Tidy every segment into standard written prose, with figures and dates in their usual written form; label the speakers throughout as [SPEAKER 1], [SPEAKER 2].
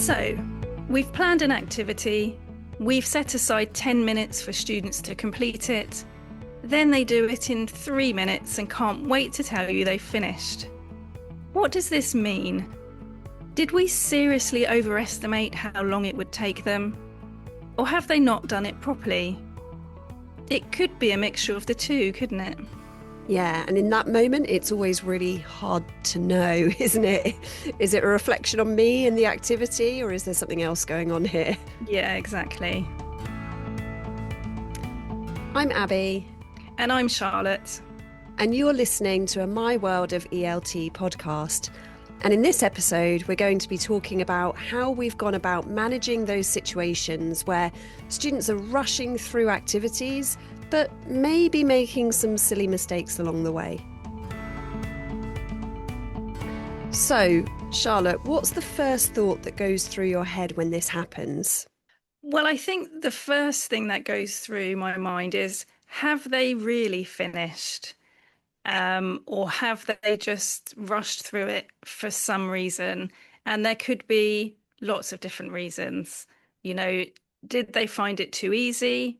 [SPEAKER 1] So, we've planned an activity, we've set aside 10 minutes for students to complete it, then they do it in 3 minutes and can't wait to tell you they've finished. What does this mean? Did we seriously overestimate how long it would take them? Or have they not done it properly? It could be a mixture of the two, couldn't it?
[SPEAKER 2] Yeah, and in that moment, it's always really hard to know, isn't it? Is it a reflection on me and the activity, or is there something else going on here?
[SPEAKER 1] Yeah, exactly.
[SPEAKER 2] I'm Abby.
[SPEAKER 1] And I'm Charlotte.
[SPEAKER 2] And you're listening to a My World of ELT podcast. And in this episode, we're going to be talking about how we've gone about managing those situations where students are rushing through activities, but maybe making some silly mistakes along the way. So, Charlotte, what's the first thought that goes through your head when this happens?
[SPEAKER 1] Well, I think the first thing that goes through my mind is, have they really finished? Or have they just rushed through it for some reason? And there could be lots of different reasons. You know, did they find it too easy?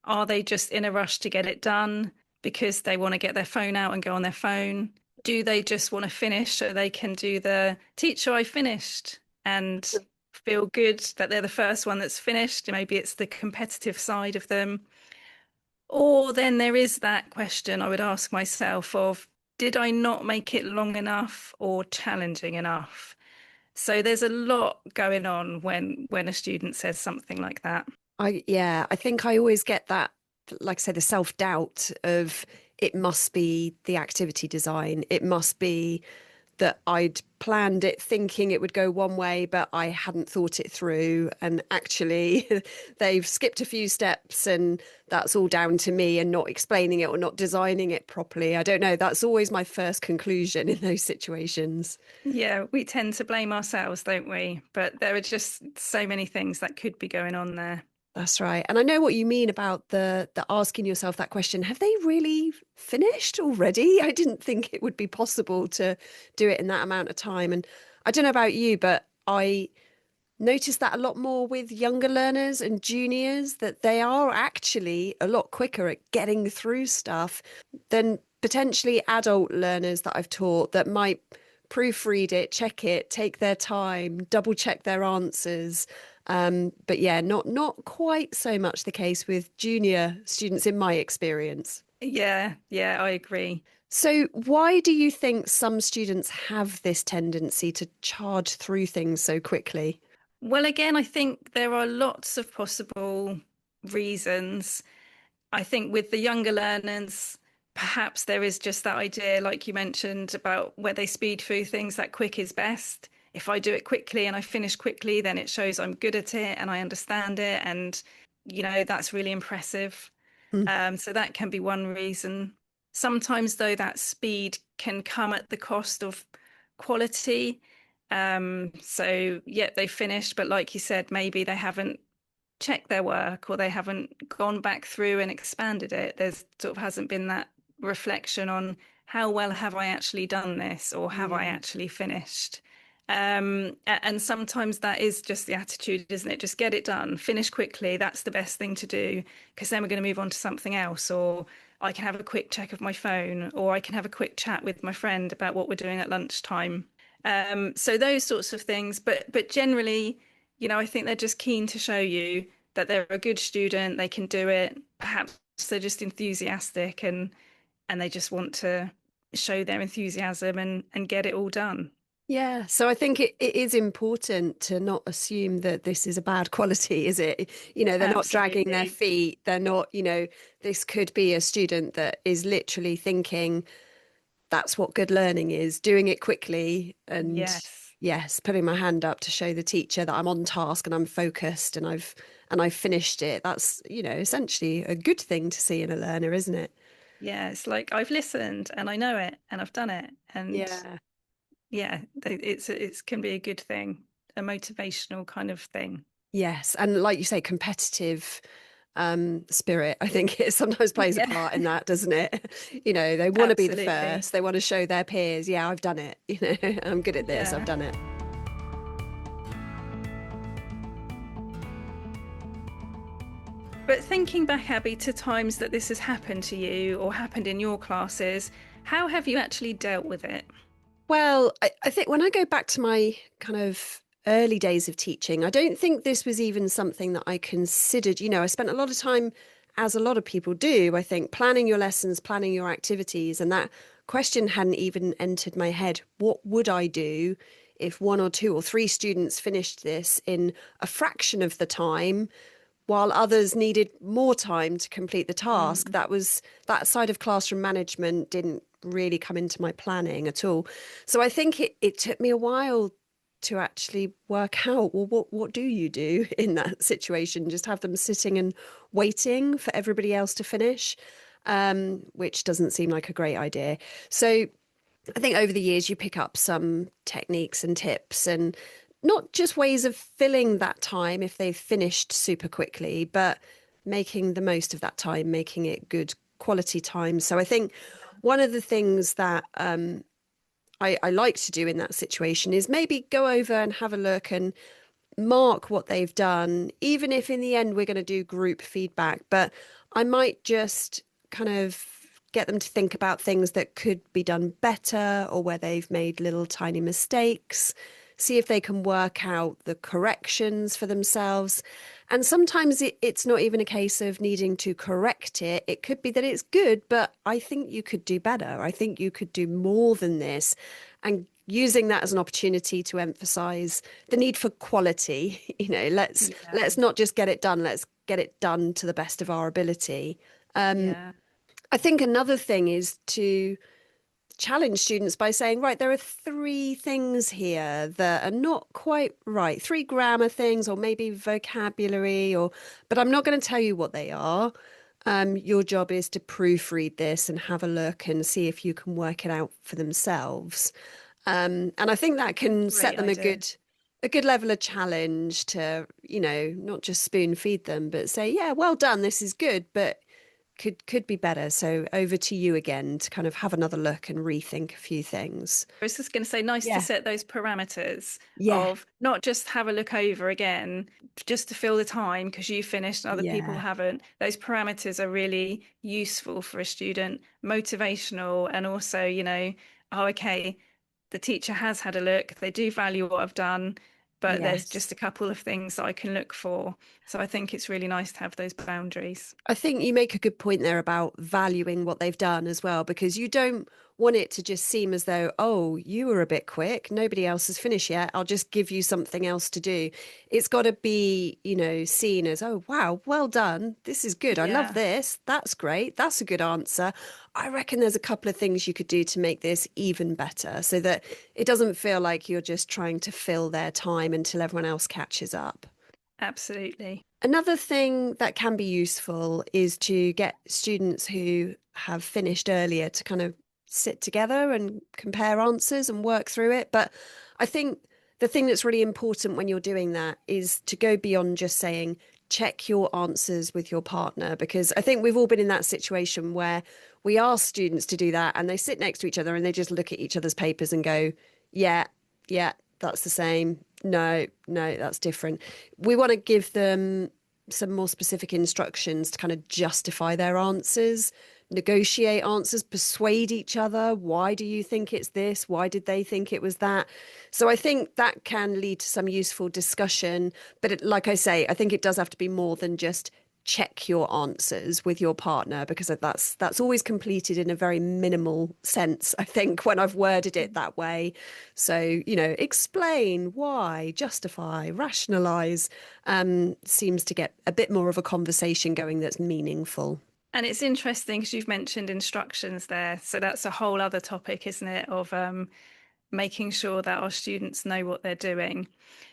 [SPEAKER 1] Are they just in a rush to get it done because they want to get their phone out and go on their phone? Do they just want to finish so they can do the teacher, I finished, and feel good that they're the first one that's finished? Maybe it's the competitive side of them. Or then there is that question I would ask myself of, did I not make it long enough or challenging enough? So there's a lot going on when a student says something like that.
[SPEAKER 2] I think I always get that, like I say, the self-doubt of it must be the activity design. It must be that I'd planned it thinking it would go one way, but I hadn't thought it through. And actually, they've skipped a few steps and that's all down to me and not explaining it or not designing it properly. I don't know. That's always my first conclusion in those situations.
[SPEAKER 1] Yeah, we tend to blame ourselves, don't we? But there are just so many things that could be going on there.
[SPEAKER 2] That's right. And I know what you mean about the asking yourself that question. Have they really finished already? I didn't think it would be possible to do it in that amount of time. And I don't know about you, but I noticed that a lot more with younger learners and juniors, that they are actually a lot quicker at getting through stuff than potentially adult learners that I've taught that might proofread it, check it, take their time, double check their answers. But yeah, not quite so much the case with junior students in my experience.
[SPEAKER 1] Yeah, I agree.
[SPEAKER 2] So why do you think some students have this tendency to charge through things so quickly?
[SPEAKER 1] Well, again, I think there are lots of possible reasons. I think with the younger learners, perhaps there is just that idea, like you mentioned, about where they speed through things, that quick is best. If I do it quickly and I finish quickly, then it shows I'm good at it and I understand it. And, that's really impressive. So that can be one reason. Sometimes, though, that speed can come at the cost of quality. So, yeah, they finished, but like you said, maybe they haven't checked their work or they haven't gone back through and expanded it. There's sort of hasn't been that reflection on how well have I actually done this or have I actually finished? And sometimes that is just the attitude, isn't it? Just get it done, finish quickly. That's the best thing to do because then we're going to move on to something else. Or I can have a quick check of my phone, or I can have a quick chat with my friend about what we're doing at lunchtime. So those sorts of things. But generally, I think they're just keen to show you that they're a good student. They can do it. Perhaps they're just enthusiastic and they just want to show their enthusiasm and get it all done.
[SPEAKER 2] Yeah, so I think it is important to not assume that this is a bad quality, is it? They're not dragging their feet. They're not, this could be a student that is literally thinking that's what good learning is, doing it quickly and yes, putting my hand up to show the teacher that I'm on task and I'm focused and I've finished it. That's, essentially a good thing to see in a learner, isn't it?
[SPEAKER 1] Yeah, it's like I've listened and I know it and I've done it. And it can be a good thing, a motivational kind of thing.
[SPEAKER 2] Yes. And like you say, competitive spirit, I think it sometimes plays a part in that, doesn't it? They want to be the first. They want to show their peers, yeah, I've done it. I'm good at this. I've done it.
[SPEAKER 1] But thinking back, Abby, to times that this has happened to you or happened in your classes, how have you actually dealt with it?
[SPEAKER 2] Well, I think when I go back to my kind of early days of teaching, I don't think this was even something that I considered. I spent a lot of time, as a lot of people do, I think, planning your lessons, planning your activities. And that question hadn't even entered my head. What would I do if one or two or three students finished this in a fraction of the time, while others needed more time to complete the task?
[SPEAKER 1] Mm.
[SPEAKER 2] That side of classroom management didn't really come into my planning at all. So I think it took me a while to actually work out, well, what do you do in that situation? Just have them sitting and waiting for everybody else to finish, which doesn't seem like a great idea. So I think over the years you pick up some techniques and tips, and not just ways of filling that time if they've finished super quickly, but making the most of that time, making it good quality time. So I think one of the things that I like to do in that situation is maybe go over and have a look and mark what they've done, even if in the end we're going to do group feedback. But I might just kind of get them to think about things that could be done better, or where they've made little tiny mistakes, see if they can work out the corrections for themselves. And sometimes it's not even a case of needing to correct it. It could be that it's good, but I think you could do better. I think you could do more than this. And using that as an opportunity to emphasize the need for quality. Let's
[SPEAKER 1] Yeah.
[SPEAKER 2] not just get it done, let's get it done to the best of our ability.
[SPEAKER 1] Yeah.
[SPEAKER 2] I think another thing is to challenge students by saying, right, there are three things here that are not quite right, three grammar things, or maybe vocabulary, but I'm not going to tell you what they are. Your job is to proofread this and have a look and see if you can work it out for themselves. And I think that can set
[SPEAKER 1] Great
[SPEAKER 2] them
[SPEAKER 1] idea.
[SPEAKER 2] a good level of challenge to, not just spoon feed them, but say, yeah, well done, this is good, but could be better. So over to you again to kind of have another look and rethink a few things.
[SPEAKER 1] I was just going to say, nice to
[SPEAKER 2] Yeah.
[SPEAKER 1] set those parameters
[SPEAKER 2] Yeah.
[SPEAKER 1] of not just have a look over again, just to fill the time because you finished and other people
[SPEAKER 2] Yeah.
[SPEAKER 1] haven't. Those parameters are really useful for a student, motivational, and also, oh, okay, the teacher has had a look. They do value what I've done, but there's just
[SPEAKER 2] Yes.
[SPEAKER 1] a couple of things that I can look for. So I think it's really nice to have those boundaries.
[SPEAKER 2] I think you make a good point there about valuing what they've done as well, because you don't want it to just seem as though, oh, you were a bit quick. Nobody else has finished yet. I'll just give you something else to do. It's got to be, seen as, oh, wow, well done. This is good. I love
[SPEAKER 1] Yeah.
[SPEAKER 2] this. That's great. That's a good answer. I reckon there's a couple of things you could do to make this even better, so that it doesn't feel like you're just trying to fill their time until everyone else catches up.
[SPEAKER 1] Absolutely.
[SPEAKER 2] Another thing that can be useful is to get students who have finished earlier to kind of sit together and compare answers and work through it. But I think the thing that's really important when you're doing that is to go beyond just saying, check your answers with your partner, because I think we've all been in that situation where we ask students to do that and they sit next to each other and they just look at each other's papers and go, yeah, yeah, that's the same. No, no, that's different. We want to give them some more specific instructions to kind of justify their answers, negotiate answers, persuade each other. Why do you think it's this? Why did they think it was that? So I think that can lead to some useful discussion. But like I say, I think it does have to be more than just check your answers with your partner, because that's always completed in a very minimal sense, I think, when I've worded it that way. So explain, why, justify, rationalize, seems to get a bit more of a conversation going that's meaningful.
[SPEAKER 1] And it's interesting because you've mentioned instructions there. So that's a whole other topic, isn't it? Of making sure that our students know what they're doing.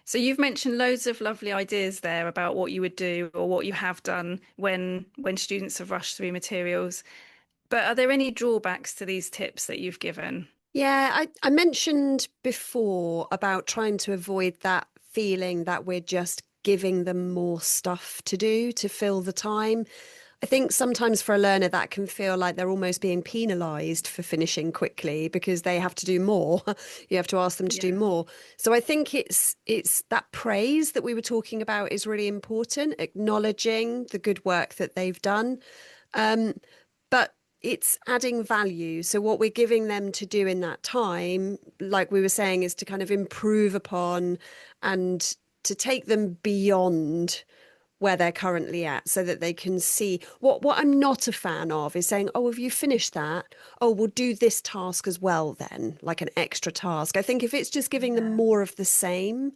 [SPEAKER 1] So you've mentioned loads of lovely ideas there about what you would do or what you have done when students have rushed through materials. But are there any drawbacks to these tips that you've given?
[SPEAKER 2] Yeah, I mentioned before about trying to avoid that feeling that we're just giving them more stuff to do to fill the time. I think sometimes for a learner that can feel like they're almost being penalized for finishing quickly because they have to do more. You have to ask them to do
[SPEAKER 1] Yeah.
[SPEAKER 2] more. So I think it's that praise that we were talking about is really important, acknowledging the good work that they've done. But it's adding value. So what we're giving them to do in that time, like we were saying, is to kind of improve upon and to take them beyond where they're currently at so that they can see what I'm not a fan of is saying, oh, have you finished that? Oh, we'll do this task as well then, like an extra task. I think if it's just giving them
[SPEAKER 1] Yeah.
[SPEAKER 2] more of the same,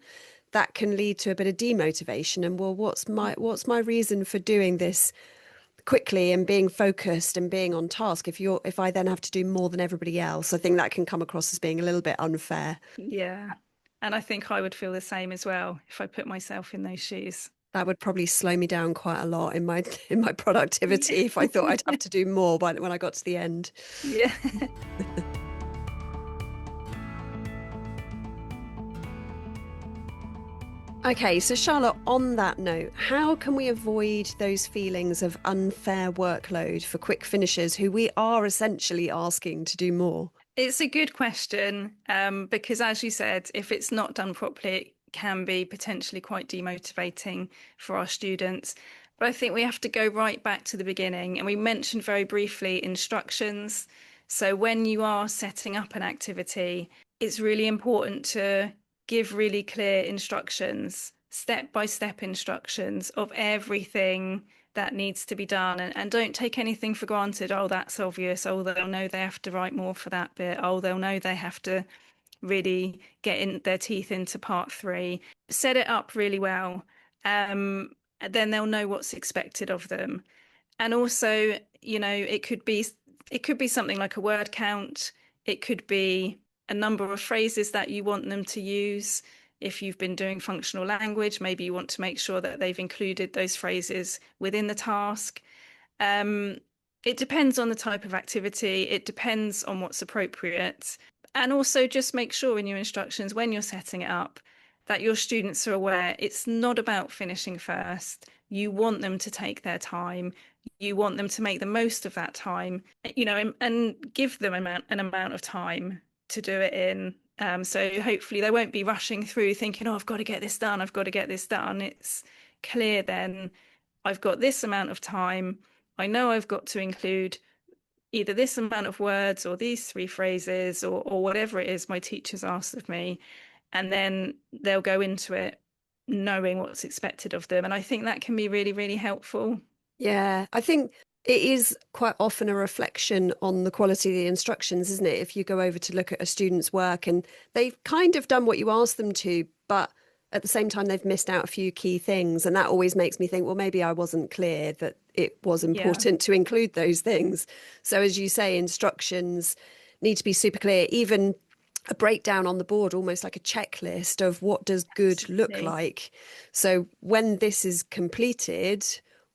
[SPEAKER 2] that can lead to a bit of demotivation. And well, what's my reason for doing this quickly and being focused and being on task if I then have to do more than everybody else? I think that can come across as being a little bit unfair.
[SPEAKER 1] Yeah. And I think I would feel the same as well if I put myself in those shoes.
[SPEAKER 2] That would probably slow me down quite a lot in my in my
[SPEAKER 1] Yeah.
[SPEAKER 2] productivity if I thought I'd have to do more when I got to the end.
[SPEAKER 1] Yeah.
[SPEAKER 2] Okay, so Charlotte, on that note, how can we avoid those feelings of unfair workload for quick finishers who we are essentially asking to do more?
[SPEAKER 1] It's a good question, because as you said, if it's not done properly, it can be potentially quite demotivating for our students. But I think we have to go right back to the beginning. And we mentioned very briefly instructions. So when you are setting up an activity, it's really important to give really clear instructions, step-by-step instructions of everything that needs to be done, and don't take anything for granted. Oh, that's obvious. Oh, they'll know they have to write more for that bit. Oh, they'll know they have to really get in their teeth into part three. Set it up really well. Then they'll know what's expected of them. And also, it could be something like a word count. It could be a number of phrases that you want them to use. If you've been doing functional language, maybe you want to make sure that they've included those phrases within the task. Um, it depends on the type of activity. It depends on what's appropriate. And also just make sure in your instructions when you're setting it up that your students are aware it's not about finishing first. You want them to take their time. You want them to make the most of that time, and give them an amount of time to do it in. So hopefully they won't be rushing through thinking, oh, I've got to get this done. I've got to get this done. It's clear then I've got this amount of time. I know I've got to include either this amount of words or these three phrases or whatever it is my teacher's asked of me. And then they'll go into it knowing what's expected of them. And I think that can be really, really helpful.
[SPEAKER 2] Yeah, I think it is quite often a reflection on the quality of the instructions, isn't it? If you go over to look at a student's work and they've kind of done what you asked them to, but at the same time, they've missed out a few key things. And that always makes me think, well, maybe I wasn't clear that it was
[SPEAKER 1] Yeah,
[SPEAKER 2] important to include those things. So, as you say, instructions need to be super clear, even a breakdown on the board, almost like a checklist of what does good look
[SPEAKER 1] absolutely.
[SPEAKER 2] like. So, when this is completed,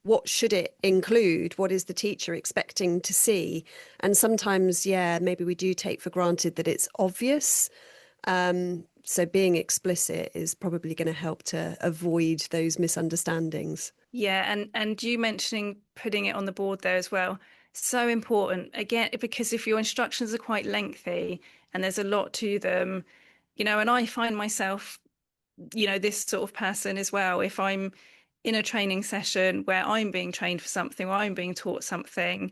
[SPEAKER 2] what should it include? What is the teacher expecting to see? And sometimes, yeah, maybe we do take for granted that it's obvious. So being explicit is probably going to help to avoid those misunderstandings.
[SPEAKER 1] Yeah, and you mentioning putting it on the board there as well. So important. Again, because if your instructions are quite lengthy and there's a lot to them, and I find myself, this sort of person as well. If I'm in a training session where I'm being trained for something or I'm being taught something,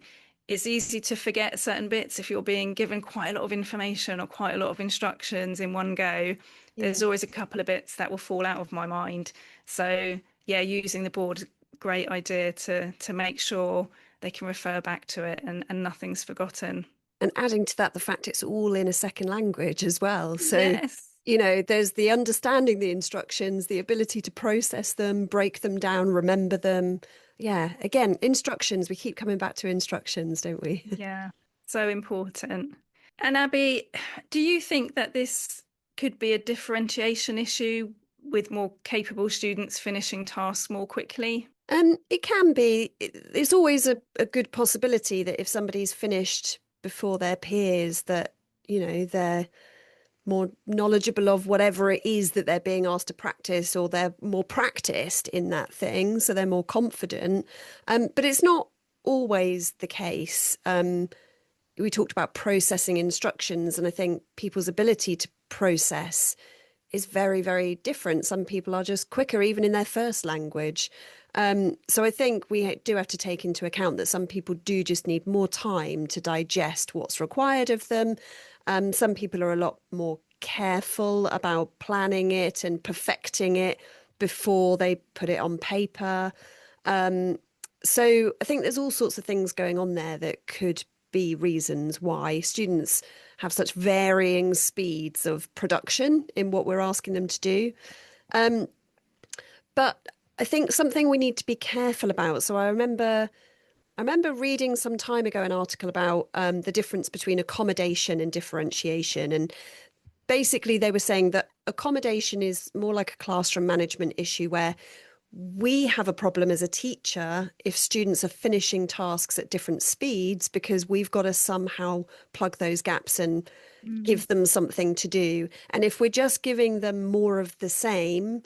[SPEAKER 1] it's easy to forget certain bits if you're being given quite a lot of information or quite a lot of instructions in one go.
[SPEAKER 2] Yeah.
[SPEAKER 1] There's always a couple of bits that will fall out of my mind. So yeah, using the board is a great idea to make sure they can refer back to it and nothing's forgotten.
[SPEAKER 2] And adding to that, the fact it's all in a second language as well. So,
[SPEAKER 1] Yes.
[SPEAKER 2] there's the understanding the instructions, the ability to process them, break them down, remember them. Yeah, again, instructions. We keep coming back to instructions, don't we?
[SPEAKER 1] Yeah, so important. And Abby, do you think that this could be a differentiation issue with more capable students finishing tasks more quickly?
[SPEAKER 2] It can be. It's always a good possibility that if somebody's finished before their peers, that, they're more knowledgeable of whatever it is that they're being asked to practice, or they're more practiced in that thing, so they're more confident. But it's not always the case. We talked about processing instructions, and I think people's ability to process is very, very different. Some people are just quicker, even in their first language. So I think we do have to take into account that some people do just need more time to digest what's required of them. Some people are a lot more careful about planning it and perfecting it before they put it on paper. So I think there's all sorts of things going on there that could be reasons why students have such varying speeds of production in what we're asking them to do. But I think something we need to be careful about. So I remember reading some time ago an article about the difference between accommodation and differentiation. And basically they were saying that accommodation is more like a classroom management issue, where we have a problem as a teacher if students are finishing tasks at different speeds, because we've got to somehow plug those gaps and give them something to do. And if we're just giving them more of the same,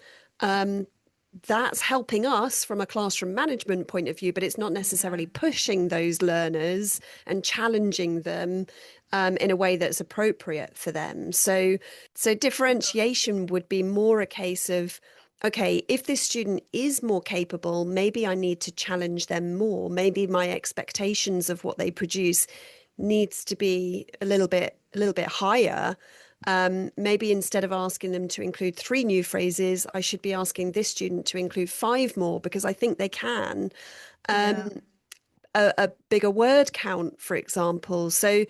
[SPEAKER 2] that's helping us from a classroom management point of view, but it's not necessarily pushing those learners and challenging them in a way that's appropriate for them. So differentiation would be more a case of, okay, if this student is more capable, maybe I need to challenge them more. Maybe my expectations of what they produce needs to be a little bit higher. Maybe instead of asking them to include 3 new phrases, I should be asking this student to include 5 more, because I think they can. A bigger word count, for example. So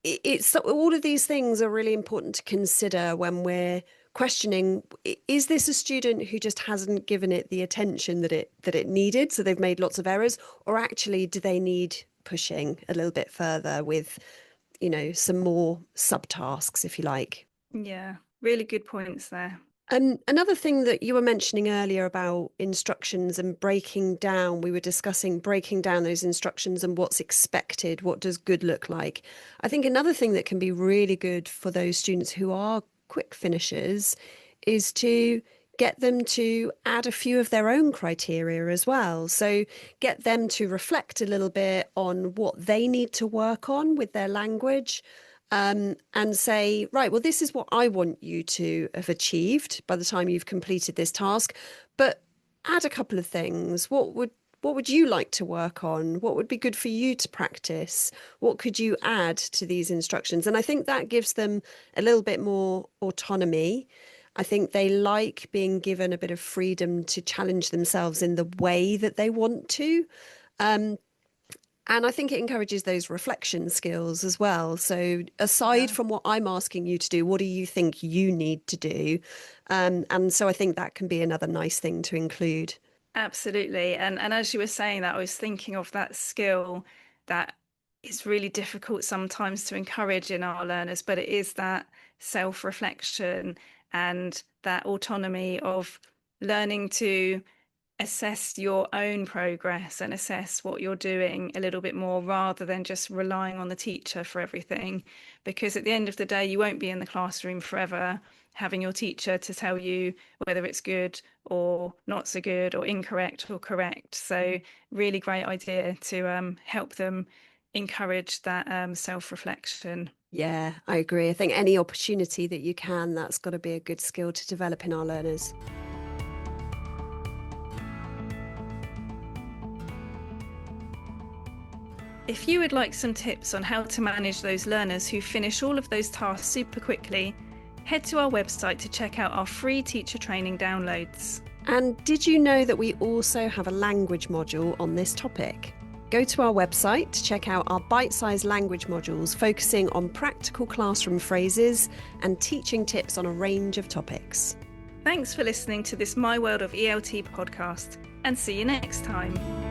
[SPEAKER 2] it's all of these things are really important to consider when we're questioning, is this a student who just hasn't given it the attention that it needed, so they've made lots of errors, or actually do they need pushing a little bit further with, some more subtasks, if you like?
[SPEAKER 1] Yeah, really good points there.
[SPEAKER 2] Another thing that you were mentioning earlier about instructions and we were discussing breaking down those instructions and what's expected, what does good look like. I think another thing that can be really good for those students who are quick finishers is to get them to add a few of their own criteria as well. So get them to reflect a little bit on what they need to work on with their language, and say, right, well, this is what I want you to have achieved by the time you've completed this task, but add a couple of things. What would you like to work on? What would be good for you to practice? What could you add to these instructions? And I think that gives them a little bit more autonomy. I think they like being given a bit of freedom to challenge themselves in the way that they want to. And I think it encourages those reflection skills as well. So aside from what I'm asking you to do, what do you think you need to do? And so I think that can be another nice thing to include.
[SPEAKER 1] Absolutely. And as you were saying that, I was thinking of that skill that is really difficult sometimes to encourage in our learners, but it is that self-reflection and that autonomy of learning to assess your own progress and assess what you're doing a little bit more, rather than just relying on the teacher for everything. Because at the end of the day, you won't be in the classroom forever having your teacher to tell you whether it's good or not so good, or incorrect or correct. So really great idea to help them encourage that self-reflection.
[SPEAKER 2] Yeah, I agree. I think any opportunity that you can, that's got to be a good skill to develop in our learners.
[SPEAKER 1] If you would like some tips on how to manage those learners who finish all of those tasks super quickly, head to our website to check out our free teacher training downloads.
[SPEAKER 2] And did you know that we also have a language module on this topic? Go to our website to check out our bite-sized language modules focusing on practical classroom phrases and teaching tips on a range of topics.
[SPEAKER 1] Thanks for listening to this My World of ELT podcast, and see you next time.